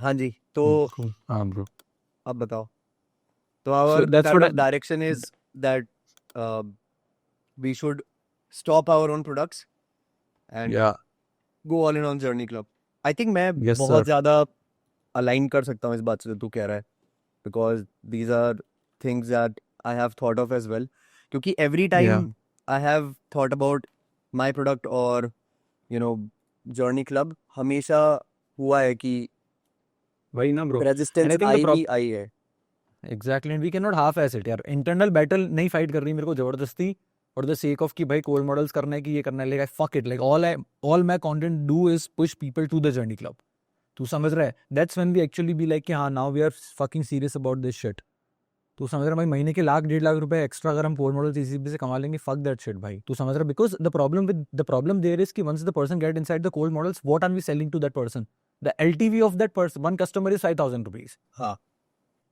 हाँ जी, तो cool. Bro. अब बताओ. तो So our that's kind what of direction is that uh, we should stop our own products and yeah. go all in on Journey Club. I think मैं Yes, बहुत sir. ज़्यादा align कर सकता हूँ इस बात से जो तू कह रहा है, because these are things that I have thought of as well. क्योंकि every time Yeah. I have thought about my product or you know Journey Club, हमेशा हुआ है कि वही ना bro. And resistance I think the I he problem आई है. exactly, and we cannot half ass it यार. Internal battle नहीं fight कर रही मेरे को जबरदस्ती for the sake of कि भाई cold models करना है कि ये करना है. Like fuck it. Like all my content do is push people to the Journey Club. तू समझ रहा है? That's when we actually be like कि हाँ now we are fucking serious about this shit. तू समझ रहा है भाई, महीने के 1.5 लाख रुपए एक्स्ट्रा अगर हम कोड मॉडल इसी से कमा लेंगे, fuck that shit भाई. तू समझ रहा है? Because the problem there is कि once the person get inside the cold models, what are we selling to that person? The LTV of that person, one customer is 5,000 rupees. हाँ.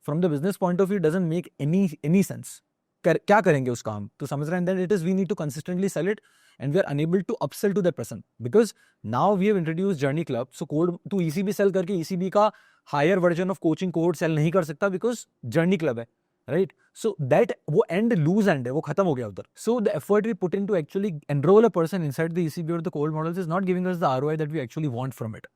From the business point of view, it doesn't make any sense. क्या करेंगे उसका हम? तो समझ रहे हैं? Then it is we need to consistently sell it, and we are unable to upsell to that person because now we have introduced Journey Club. So code तू ECB sell करके ECB का higher version of coaching code sell नहीं कर सकता because Journey Club है, right? So that वो end lose end है, वो खत्म हो गया उधर. So the effort we put into actually enroll a person inside the ECB or the cold models is not giving us the ROI that we actually want from it.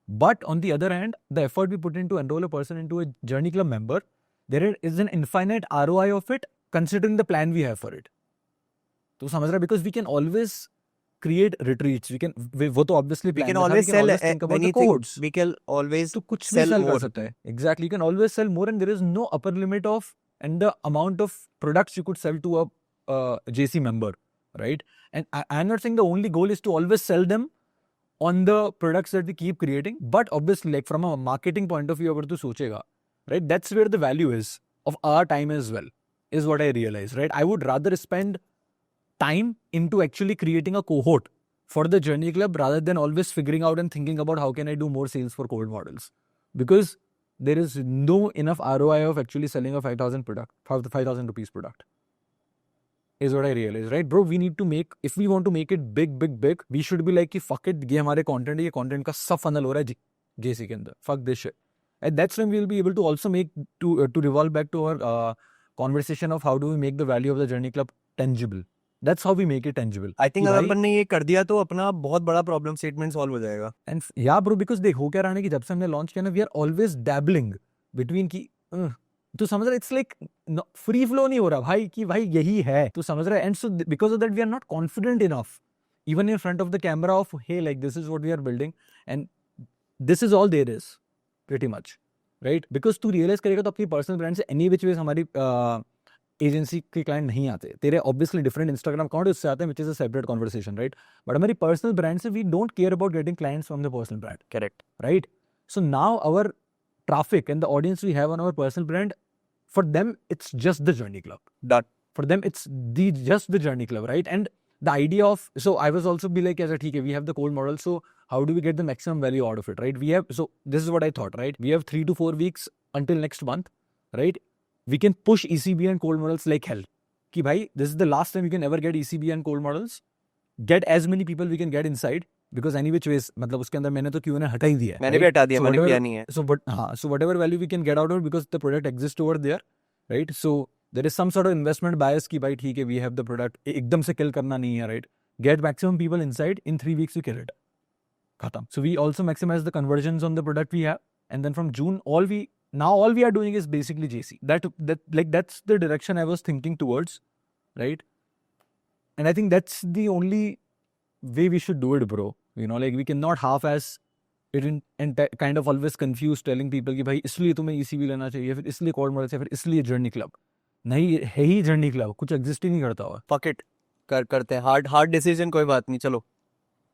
But on the other hand, the effort we put into enroll a person into a Journey Club member, there is an infinite ROI of it considering the plan we have for it. तो समझ रहा है? Because we can always create retreats. वो तो obviously We plan can में था. always We can sell always think about the anything. codes. We can always तो कुछ भी sell sell कर more. सकता है. Exactly. You can always sell more and there is no upper limit of and the amount of products you could sell to a JC member, right? And I'm not saying the only goal is to always sell them on the products that we keep creating, but obviously like from a marketing point of view अगर तू सोचेगा, right, that's where the value is of our time as well, is what I realize, right? I would rather spend time into actually creating a cohort for the Journey Club rather than always figuring out and thinking about how can I do more sales for cold models, because there is no enough ROI of actually selling a 5,000 rupees product. Is what I realize, right, bro? We need to make, if we want to make it big, we should be like कि fuck it, ये हमारे content है, ये content का सब funnel हो रहा है JC के अंदर, fuck this shit. And that's when we'll be able to also make to revolve back to our conversation of how do we make the value of the Journey Club tangible. That's how we make it tangible. I think अगर अपन ने ये कर दिया तो अपना बहुत बड़ा problem statement solve हो जाएगा. And yeah bro, because देख हो क्या रहा है कि जब से हमने लॉन्च किया ना, we are always dabbling between की तू समझ रहा है, इट्स लाइक फ्री फ्लो नहीं हो रहा भाई कि भाई यही है, तू समझ रहा है. And so because of that we are not confident enough even in front of the camera of hey like this is what we are building and this is all there is pretty much, right? because तू realize करेगा तो अपनी personal brand से any which ways हमारी agency के client नहीं आते. तेरे ऑब्वियसली डिफरेंट इंस्टाग्राम अकाउंट उससे आते हैं which is a separate conversation, right? But हमारी पर्सनल ब्रांड से we don't care about getting clients from the personal brand. Correct. Right? So now our traffic and the audience we have on our personal brand, for them it's just the Journey Club. Done. For them it's just the Journey Club, right? And the idea of, so I was also be like, as a okay, we have the cold model, so how do we get the maximum value out of it, right? We have, so this is what I thought, right? We have 3 to 4 weeks until next month, right? We can push ECB and cold models like hell. Ki bhai, this is the last time you can ever get ECB and cold models. Get as many people we can get inside. Because any which ways, मतलब उसके अंदर मैंने तो Q&A हटा ही दिया है. मैंने भी हटा दिया, मैंने किया नहीं है. So whatever value we can get out of it, because the product exists over there, right? So there is some sort of investment bias कि भाई ठीक है, we have the product, एकदम से kill करना नहीं है, right? Get maximum people inside, in 3 weeks we kill it. खत्म. So we also maximize the conversions on the product we have, and then from June all we are doing is basically JC. That's the direction I was thinking towards, right? And I think that's the only way we should do it, bro. You know, like we cannot half-ass it and kind of always confuse telling people कि भाई इसलिए तुम्हें ECB लेना चाहिए, फिर इसलिए code model से, फिर इसलिए जर्नी क्लब. नहीं है ही जर्नी क्लब, कुछ एग्जिस्ट ही नहीं करता हुआ. Fuck it. करते हैं हार्ड डिसीजन, कोई बात नहीं, चलो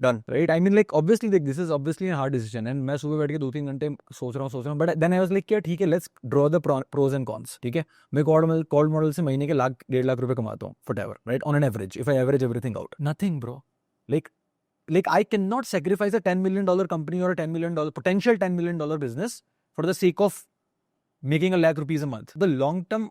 done. Right? I mean like obviously like this is obviously a hard decision, and मैं सुबह बैठ के 2-3 घंटे सोच रहा हूँ, but then I was like क्या ठीक है, let's draw the pros and cons. ठीक है, मैं कोड मॉडल से महीने के 1.5 लाख रुपए कमाता हूँ, whatever, right? On an average, if I average everything out, nothing bro. Like I cannot sacrifice a $10 million company or a potential $10 million business for the sake of making 1 lakh rupees a month. The long term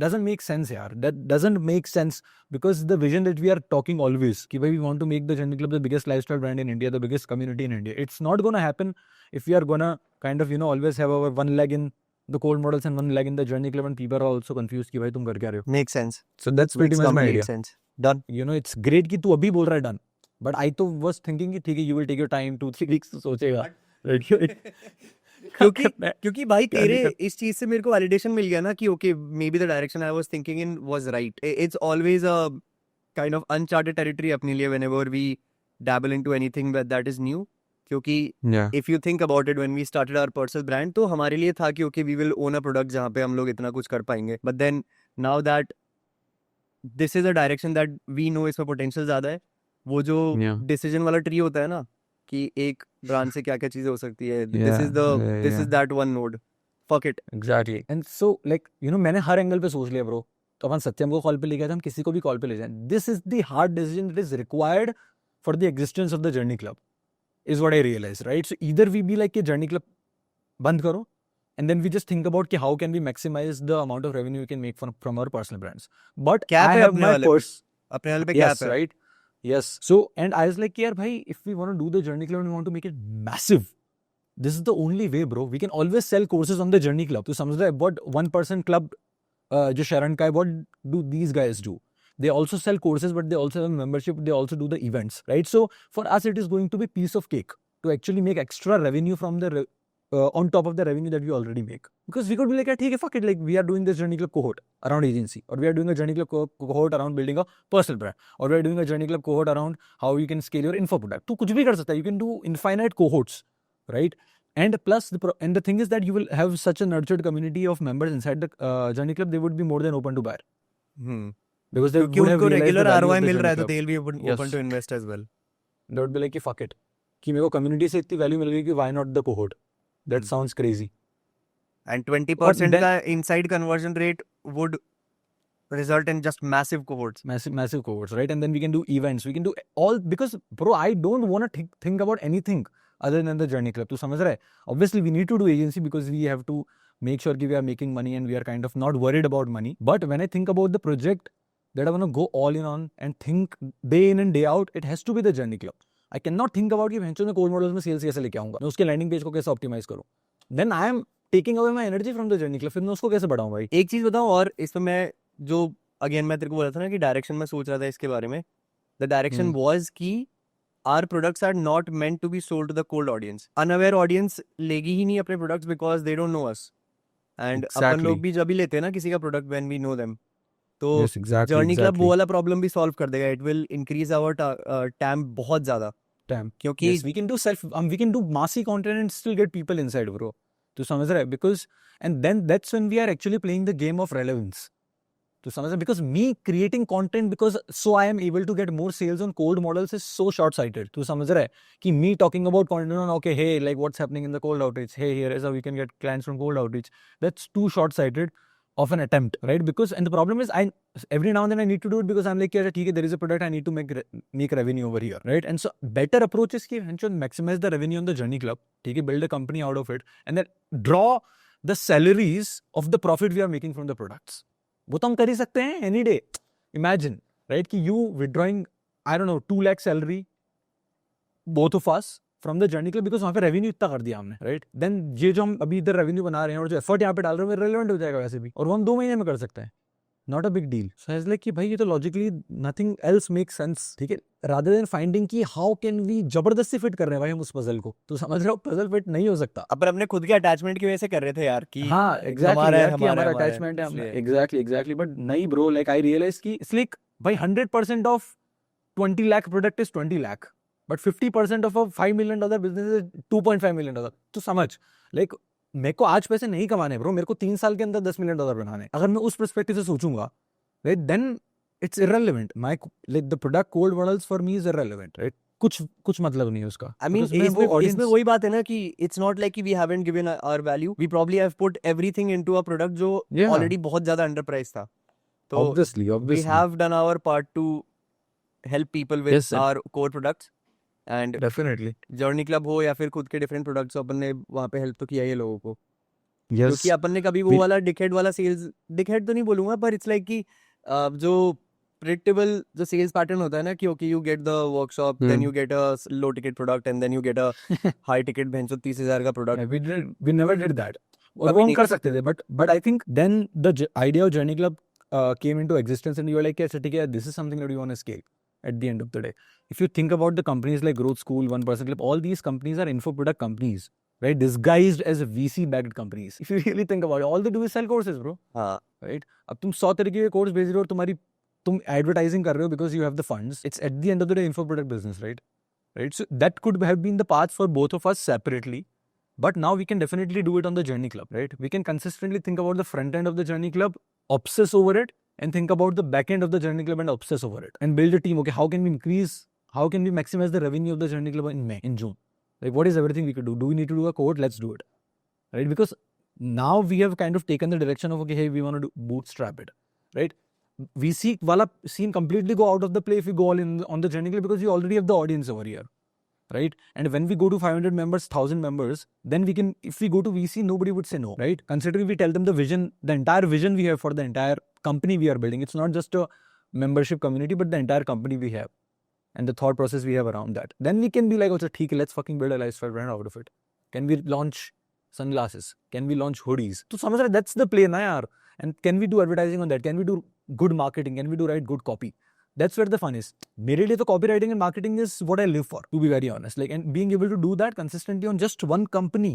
doesn't make sense, yaar. That doesn't make sense because the vision that we are talking always, कि भाई we want to make the Journey Club the biggest lifestyle brand in India, the biggest community in India. It's not gonna happen if we are gonna kind of, you know, always have our one leg in the cold models and one leg in the Journey Club, and people are also confused कि भाई तुम कर क्या रहे हो. Makes sense. So that's pretty Makes much my complete idea. sense. Done. You know, it's great कि तू अभी बोल रहा है done. But I तो was thinking कि ठीक है, you will take your time 2-3 weeks to सोचेगा. क्योंकि भाई क्या नहीं तेरे कर- इस चीज से मेरे को वैलिडेशन मिल गया ना कि okay maybe the direction I was thinking in was right. It's always a kind of uncharted territory अपने लिए whenever we dabble into anything that is new. क्योंकि Yeah. if you think about it, when we started our personal brand तो हमारे लिए था कि okay we will own a product जहाँ पे हम लोग इतना कुछ कर पाएंगे. But then now that this is a direction that we know इसमें potential ज़्यादा है, वो जो Yeah. decision वाला tree होता है ना कि एक ब्रांड से क्या क्या चीजें हो सकती है, this Yeah, is the yeah, this yeah. is that one node. Fuck it. Exactly. And so like, you know, मैंने हर एंगल पे सोच लिया ब्रो. तो अपन सत्यम को कॉल पे ले गए थे, हम किसी को भी कॉल पे ले जाएं. This is the hard decision that is required for the existence of the journey club, is what I realize, right? So either we be like कि जर्नी क्लब बंद करो, and then we just think about कि how can we maximize the amount of revenue we can make from our personal brands. But Cap I है have अपने my वाले पे. purse. अपने वाले पे Yes, cap है. right? Yes. So, and I was like, यार भाई, if we want to do the journey club and we want to make it massive, this is the only way, bro. We can always sell courses on the journey club. तो समझ रहा है, what 1% club जो शरण का है, what do these guys do? They also sell courses, but they also have a membership. They also do the events, right? So for us, it is going to be piece of cake to actually make extra revenue from the on top of the revenue that we already make. Because we could be like, yeah, ठीक है, fuck it, like we are doing this journey club cohort around agency, or we are doing a journey club cohort around building a personal brand, or we are doing a journey club cohort around how you can scale your info product. तू कुछ भी कर सकता है. You can do infinite cohorts, right? And plus, and the thing is that you will have such a nurtured community of members inside the journey club. They would be more than open to buy. Because they क्योंकि would have उनको realized the regular value ROI of the मिल रहा journey है तो club. they will be open Yes. to invest as well. They would be like, fuck it. कि मेरे को community से इतनी value मिल गई कि why not the cohort? That sounds crazy. And 20% then- का inside conversion rate would result in just massive cohorts. Massive cohorts, right? And then we can do events. We can do all, because bro, I don't want to think about anything other than the journey club. तू समझ रहा है? Obviously, we need to do agency because we have to make sure that we are making money and we are kind of not worried about money. But when I think about the project that I want to go all in on and think day in and day out, it has to be the journey club. I cannot think about कि भैंचो मैं code models में sales कैसे लेके आऊंगा, मैं उसके landing page को कैसे ऑप्टिमाइज करूं. Then I am taking away my energy from the journey club. फिर मैं उसको कैसे बढ़ाऊं भाई? एक चीज बताऊं और इसमें मैं जो अगेन मैं तेरे को बोला था ना कि डायरेक्शन में सोच रहा था इसके बारे में. द डायरेक्शन वाज कि our products are not meant to be sold to the cold audience. Unaware audience लेगी ही नहीं अपने products because they don't know us. And अपन Exactly. लोग भी जब भी लेते हैं ना किसी का product when we know them, तो Yes, exactly. Journey club exactly. वो वाला प्रॉब्लम भी सॉल्व कर देगा. It will increase our TAM बहुत ज्यादा. Damn. क्योंकि Yes, we can do we can do massy content and still get people inside, bro. To समझ रहा है? Because, and then that's when we are actually playing the game of relevance. To समझ रहा है? Because me creating content because so I am able to get more sales on cold models is so short-sighted. To समझ रहा है? कि me talking about content on, okay, hey, like what's happening in the cold outreach? Hey, here is how we can get clients from cold outreach. That's too short-sighted of an attempt, right? Because, and the problem is, every now and then I need to do it because I'm like, yeah, okay, there is a product I need to make revenue over here, right? And so better approach is कि maximize the revenue on the journey club, okay, build a company out of it, and then draw the salaries of the profit we are making from the products. वो तो हम कर ही सकते हैं any day. Imagine, right? कि you withdrawing, I don't know, 2 lakh salary, both of us, from the journey club because वहाँ पे revenue इतना कर दिया हमने, right? Then ये जो हम अभी इधर revenue बना रहे हैं और जो effort यहाँ पे डाल रहे हैं वो relevant हो जाएगा वैसे भी, और वो हम 2 महीने में कर सकते हैं. Not a big deal. So I was like कि भाई ये तो logically nothing else makes sense, ठीक है? Rather than finding कि how can we जबरदस्ती fit कर रहे हैं भाई हम उस puzzle को, तो समझ रहे हो puzzle fit नहीं हो सकता. अपन अपने खुद के अटैचमेंट की वजह से कर रहे थे यार कि हाँ, exactly हमारा है, यार कि हमारा हमारा है, attachment है, इसलिए. exactly. But नहीं bro, like I realized कि it's like भाई 100% of 20 lakh product is 20 lakh. But 50% of a $5 million business is $2.5 million. तो समझ, like मेरे को आज पैसे नहीं कमाने ब्रो, मेरे को 3 साल के अंदर $10 million बनाने. अगर मैं उस perspective से सोचूंगा, right, then it's irrelevant. My, like the product cold models for me is irrelevant, right? कुछ मतलब नहीं है उसका. I mean, Because मैं वो audience- इसमें वही बात है ना कि it's not like कि we haven't given our value. We probably have put everything into a product जो Yeah. already बहुत ज़्यादा underpriced था. तो obviously. we have done our part to help people with Yes, sir. our core products. And Definitely. Journey club हो या फिर खुद के डिफरेंट प्रोडक्ट्स, अपन ने वहाँ पे हेल्प तो किया ही है लोगों को. क्योंकि अपन ने कभी वो we- वाला डिकेड वाला सेल्स, डिकेड तो नहीं बोलूंगा, पर इट्स लाइक कि जो प्रेडिक्टेबल जो सेल्स पैटर्न होता है ना कि okay you get the workshop, then you get a low ticket product and then you get a high ticket भैंसो 30,000 का product. Yeah, we never did that. और कभी वो हम नहीं कर कर सकते थे, but I think then the idea of Journey Club came into existence, and you were like, अच्छा ठीक है, this is something that we want to scale. At the end of the day, if you think about the companies like Growth School, 1% Club, all these companies are info product companies, right? Disguised as VC backed companies. If you really think about it, all they do is sell courses, bro. हाँ. Right? अब तुम 100 तरीके के course बेच रहे हो और तुम एडवर्टाइजिंग कर रहे हो because you have the funds. It's at the end of the day info product business, right? Right? So that could have been the path for both of us separately. But now we can definitely do it on the Journey Club, right? We can consistently think about the front end of the Journey Club, obsess over it, and think about the back end of the Journey Club and obsess over it. And build a team. Okay, how can we maximize the revenue of the Journey Club in June? Like, what is everything we could do? Do we need to do a code? Let's do it. Right? Because now we have kind of taken the direction of, okay, hey, we want to bootstrap it. Right? VC wala scene completely go out of the play if we go all in on the Journey Club because we already have the audience over here. Right? And when we go to 500 members, 1000 members, then we can, if we go to VC, nobody would say no, right? Considering we tell them the vision, the entire vision we have for the entire company we are building. It's not just a membership community, but the entire company we have and the thought process we have around that. Then we can be like, okay, let's fucking build a lifestyle brand out of it. Can we launch sunglasses? Can we launch hoodies? So samajh rahe, that's the play na yaar. And can we do advertising on that? Can we do good marketing? Can we do write good copy? That's where the fun is. मेरे लिए तो copywriting and marketing is what I live for, to be very honest. Like, and being able to do that consistently on just one company,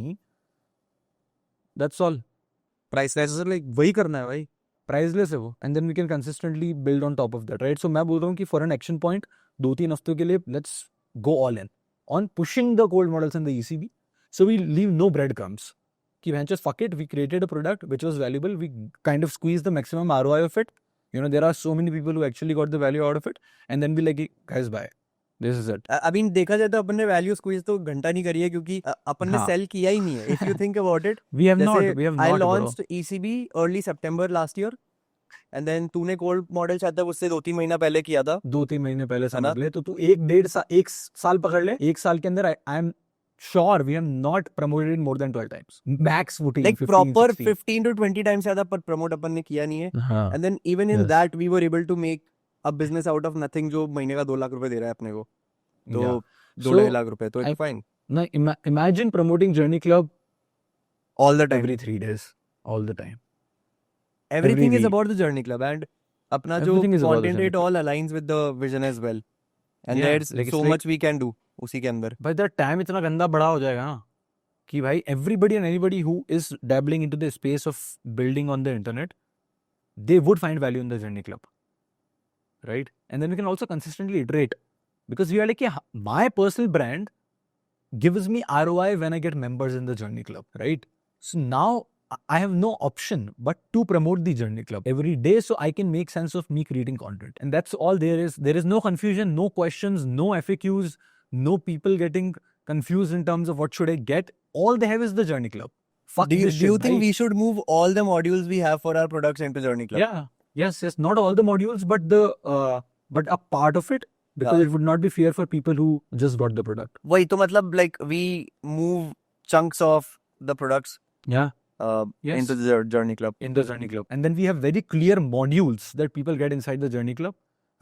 that's all. Priceless. Like, वही करना है भाई. Priceless है वो. And then we can consistently build on top of that, right? So मैं बोल रहा हूँ कि for an action point, 2-3 हफ्तों के लिए, let's go all in on pushing the cold models and the ECB. So we leave no breadcrumbs. कि just fuck it, we created a product which was valuable. We kind of squeezed the maximum ROI of it. You know, there are so many people who actually got the value out of it, and then be like, guys, buy. This is it. अभी देखा जाए तो अपन ने value squeeze तो घंटा नहीं करी है क्योंकि अपन ने सेल किया ही नहीं है. If you think about it, we have not. I launched ECB early September last year, and then तूने कोल्ड मॉडल शायद उससे 2-3 महीना पहले किया था. 2-3 महीने पहले समझ ले तो तू 1 साल पकड़ ले. 1 साल के अंदर I am sure we have not promoted it more than 12 times. Max 14, like 15, proper 16. 15 to 20 times ज़्यादा पर promote अपन ने किया नहीं है. हाँ. And then even in Yes. that we were able to make a business out of nothing जो महीने का 2 लाख रुपए दे रहा है अपने को. तो Yeah. 2.5 लाख रुपए तो it's fine. Now imagine promoting Journey Club All the time. every 3 days, all the time. Everything every is week. about the Journey Club, and अपना जो Everything is about the content Journey it all aligns with the vision as well. And Yeah, there's like it's so like- much we can do उसी के अंदर. By that time इतना गंदा बड़ा हो जाएगा ना कि भाई everybody and anybody who is dabbling into the space of building on the internet, they would find value in the Journey Club, right? And then we can also consistently iterate because we are like, yeah, my personal brand gives me ROI when I get members in the Journey Club, right? So now I have no option but to promote the Journey Club every day so I can make sense of me creating content. And that's all there is. There is no confusion, no questions, no FAQs, no people getting confused in terms of what should I get. All they have is the Journey Club. Fuck Do you, this do you shit, think bhai. we should move all the modules we have for our products into Journey Club? Yeah. Yes. Not all the modules, but but a part of it, because Yeah. it would not be fair for people who just got the product. वही तो मतलब like we move chunks of the products Yeah. Yes. into the Journey Club. In the Journey Club. And then we have very clear modules that people get inside the Journey Club,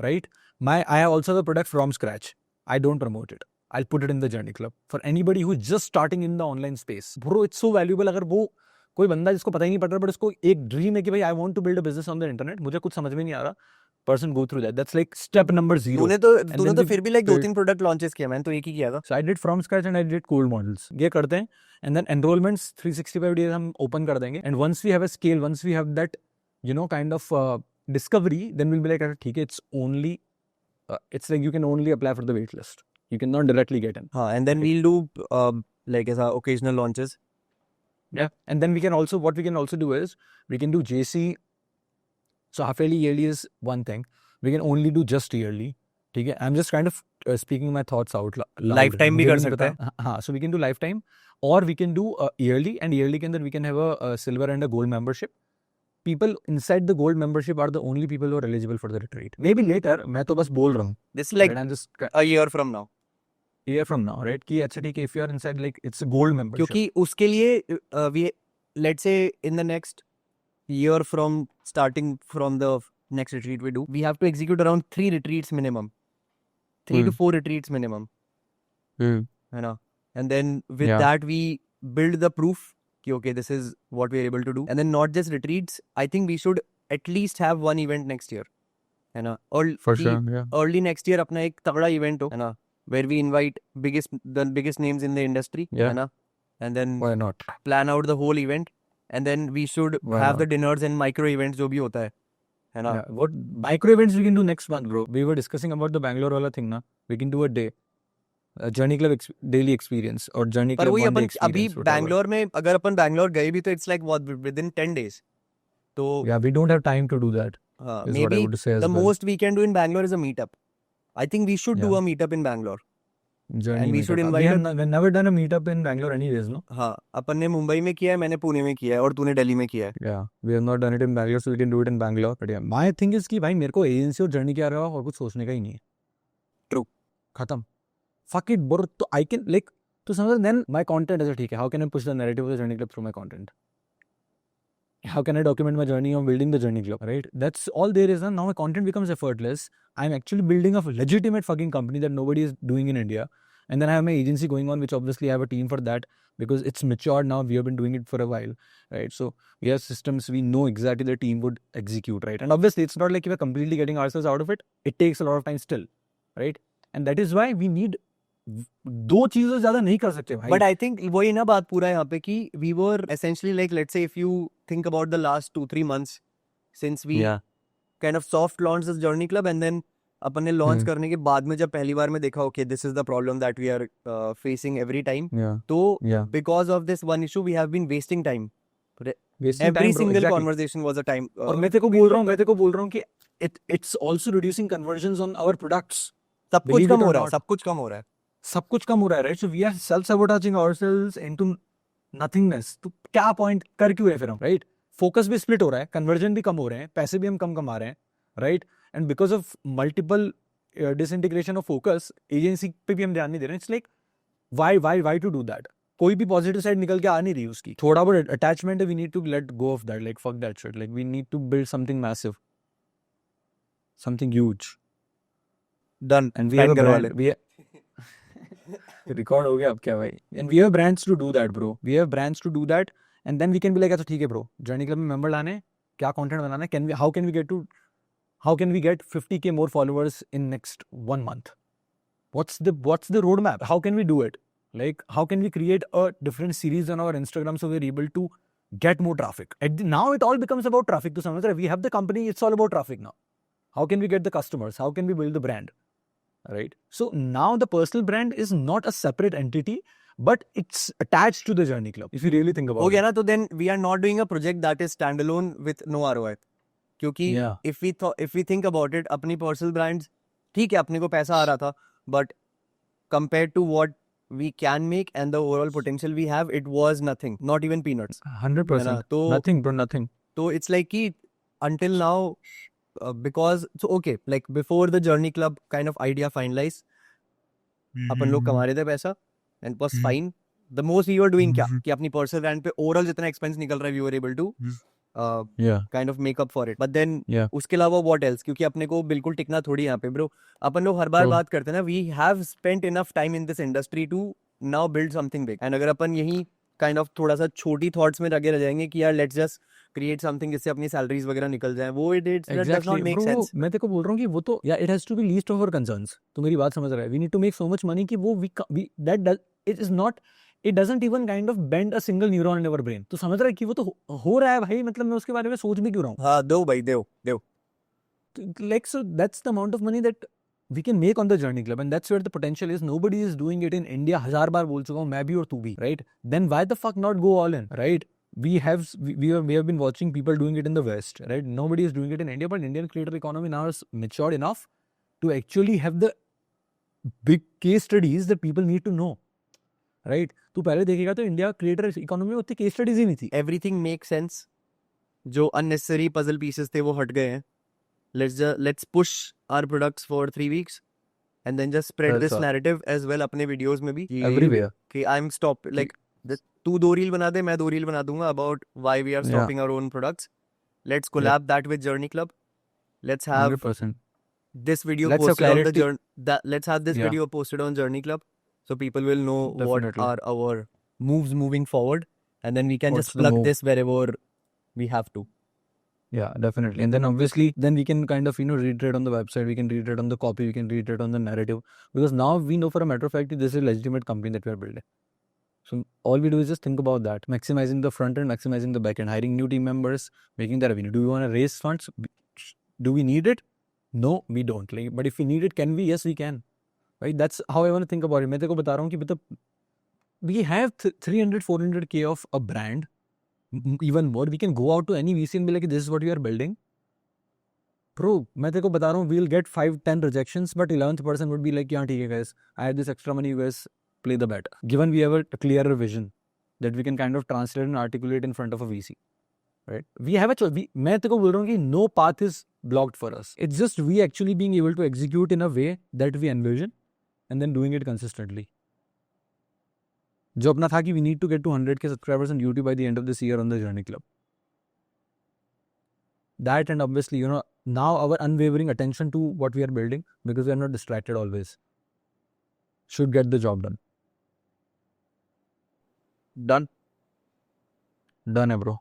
right? I have also the product from scratch. I don't promote it. I'll put it in the Journey Club. For anybody who's just starting in the online space. Bro, it's so valuable. अगर वो कोई बंदा जिसको पता ही नहीं पड़ रहा, but उसको एक dream है कि भाई I want to build a business on the internet, मुझे कुछ समझ में नहीं आ रहा, person go through that. That's like step number 0. तूने then तो we फिर भी like build- 2-3 product launches किया, मैंने तो एक ही किया था. So I did from scratch and I did cold models. ये करते हैं. And then enrollments 365 days हम open कर देंगे. And once we have a scale, once we have that, you know, kind of discovery, then we'll be like, ठीक है, it's only, it's like you can only apply for the wait list. You cannot directly get in. हाँ, and then we'll do like ऐसा occasional launches. Yeah. And then we can also, what we can also do is, we can do JC. So half yearly, yearly is one thing. We can only do just yearly. ठीक है? I'm just kind of speaking my thoughts out loud. Lifetime भी मुझे कर नहीं सकते पता. हाँ, so we can do lifetime, or we can do yearly, and yearly के अंदर we can have a silver and a gold membership. People inside the gold membership are the only people who are eligible for the retreat. Maybe later, मैं तो बस बोल रहा हूँ. This is like Right? I'm just a year from now. year from now, right? कि अच्छा ठीक है, if you are inside, like it's a gold membership. क्योंकि उसके लिए let's say in the next year from starting from the next retreat we do, we have to execute around 3 retreats minimum. 3 to 4 retreats minimum. You know, and then with Yeah. that we build the proof कि okay, this is what we are able to do. And then not just retreats, I think we should at least have one event next year. है ना, और For कि sure. Yeah. early next year अपना एक तगड़ा event हो, है ना, where we invite the biggest names in the industry, Yeah. है ना, and then Why not? plan out the whole event, and then we should Why have not? the dinners and micro events जो भी होता है ना. Yeah. What micro events we can do next month, bro? We were discussing about the Bangalore wala thing, na? We can do a day, a Journey Club daily experience or Journey पर Club वही one day अपन अभी experience. whatever. Bangalore में अगर अपन बैंगलोर गए भी तो it's like what within 10 days. तो Yeah, we don't have time to do that. Is what I maybe would say as the well. most we can do in Bangalore is a meetup. I think we should do Yeah. a meetup in Bangalore. Journey And we should meetup. invite We a- have we've never done a meetup in Bangalore anyways, no? हाँ, अपन ने मुंबई में किया है, मैंने पुणे में किया है और तूने दिल्ली में किया है. Yeah, we have not done it in Bangalore, so we can do it in Bangalore. But yeah, my thing is कि भाई मेरे को एजेंसी और जर्नी के अलावा और कुछ सोचने का ही नहीं है. True. खत्म. Fuck it, bro. तो I can like तो समझ then my content is ठीक है. How can I push the narrative of the journey club through my content? How can I document my journey of building the journey club? Right? That's all there is. And now my content becomes effortless. I'm actually building a legitimate fucking company that nobody is doing in India. And then I have my agency going on, which obviously I have a team for that because it's matured now. We have been doing it for a while, right? So we have systems. We know exactly the team would execute, right? And obviously, it's not like we're completely getting ourselves out of it. It takes a lot of time still, right? And that is why we need दो चीजें ज्यादा नहीं कर सकते भाई. But I think वही ना बात पूरा यहाँ पे कि we were essentially like, let's say if you think about the last 2-3 months since we kind of soft launched this journey club, and then अपन ने लॉन्च करने के बाद में जब पहली बार में देखा okay, this is the problem that we are facing every time, Yeah. तो Yeah. because of this one issue we have been wasting time. Wasting Every time, bro. single Exactly. conversation was a time. और मैं तेरे को बोल रहा हूँ कि it's also reducing conversions on our products. सब कुछ Believe कम it हो or रहा है, not. सब कुछ कम हो रहा है. सब कुछ कम हो रहा है, right? So we are self-sabotaging ourselves into nothingness. तो क्या point कर क्यों रहे फिर हम, right? Focus भी split हो रहा है, conversion भी कम हो रहे हैं, पैसे भी हम कम कमा रहे हैं, right? And because of multiple disintegration of focus, agency पे भी हम ध्यान नहीं दे रहे हैं. It's like why to do that? कोई भी positive side निकल के आ नहीं रही उसकी. थोड़ा बहुत attachment है, we need to let go of that. Like fuck that shit. Like we need to build something massive, something huge. Done. And we have a Pen करवा brand. ले. We record हो गया अब क्या भाई? And we have brands to do that, bro. We have brands to do that, and then we can be like, अच्छा ठीक है, bro. Journey Club में member लाने, क्या content बनाना है? How can we get 50K more followers in next 1 month? What's the roadmap? How can we do it? Like, how can we create a different series on our Instagram so we're able to get more traffic? Now it all becomes about traffic. To समझ रहे? We have the company. It's all about traffic now. How can we get the customers? How can we build the brand? Right? So now the personal brand is not a separate entity, but it's attached to the Journey Club. If you really think about हो गया it. ना, तो then we are not doing a project that is standalone with no ROI. क्योंकि Yeah. if we think about it, अपनी personal brands ठीक है, अपने को पैसा आ रहा था, but compared to what we can make and the overall potential we have, it was nothing, not even peanuts. 100%. तो Nothing, bro. Nothing. तो it's like कि until now, because so okay, like before the Journey Club kind of idea finalized, अपन लोग कमा रहे थे पैसा and it was fine. The most we were doing क्या कि अपनी personal brand पे overall जितना expense निकल रहा है, we were able to Yeah. kind of make up for it. But then Yeah. उसके अलावा what else? क्योंकि अपने को बिल्कुल टिकना थोड़ी यहाँ पे bro. अपन लोग हर बार True. बात करते हैं ना, we have spent enough time in this industry to now build something big. And अगर अपन यही kind of थोड़ा सा छोटी thoughts में लगे रह जाएंगे कि यार let's just create something जिससे अपनी salaries वगैरह निकल जाए, वो that does not make Bro, sense. मैं तेरे को बोल रहा हूँ कि वो तो yeah, it has to be least of our concerns. तू मेरी बात समझ रहा है? We need to make so much money कि वो it doesn't even kind of bend a single neuron in our brain. तू समझ रहा है कि वो तो हो रहा है भाई, मतलब मैं उसके बारे में सोच भी क्यों रहा हूँ? हाँ, दो भाई, दो. Like, so that's the amount of money that we can make on the Journey Club, and that's where the potential is. Nobody is doing it in India. 1000 बार बोल चुका हूँ, मैं भी और तू भी, right? Then why the fuck not go all in, right? We have been watching people doing it in the West, right? Nobody is doing it in India, but Indian creator economy now is matured enough to actually have the big case studies that people need to know, right? तू पहले देखेगा तो India creator economy में उतनी case studies ही नहीं थी. Everything makes sense. जो unnecessary puzzle pieces थे वो हट गए हैं. Let's push our products for 3 weeks and then just spread That's this all. narrative as well अपने videos में भी कि Everywhere. कि I'm stop like तू 2 रील बना दे, मैं 2 रील बना दूंगा about why we are Yeah. stopping our own products. Let's collab that with Journey Club. Let's have 100%. this video Let's have posted on the clarity. let's have this Yeah. video posted on Journey Club, so people will know what Definitely. are our moves moving forward, and then we can What's just the plug move? this wherever we have to. Yeah, definitely. And then obviously, then we can kind of, reiterate on the website, we can reiterate on the copy, we can reiterate on the narrative. Because now we know for a matter of fact, this is a legitimate company that we are building. So all we do is just think about that, maximizing the front end, maximizing the back end, hiring new team members, making the revenue. Do we want to raise funds? Do we need it? No, we don't. Like, but if we need it, can we? Yes, we can. Right? That's how I want to think about it. मैं तेरे को बता रहा हूँ कि मतलब we have 300, 400K of a brand, even more. We can go out to any VC and be like, this is what we are building. Bro, मैं तेरे को बता रहा हूँ, we'll get 5-10 rejections, but 11th person would be like, yeah, ठीक है guys, I have this extra money, you guys play the bet. Given we have a clearer vision that we can kind of translate and articulate in front of a VC, right? We have a choice. मैं तेरे को बोल रहा हूँ कि no path is blocked for us. It's just we actually being able to execute in a way that we envision and then doing it consistently. जो अपना था कि we need to get to 100K subscribers on YouTube by the end of this year on the Journey Club. That, and obviously, now our unwavering attention to what we are building, because we are not distracted always, should get the job done. Done. Done, bro.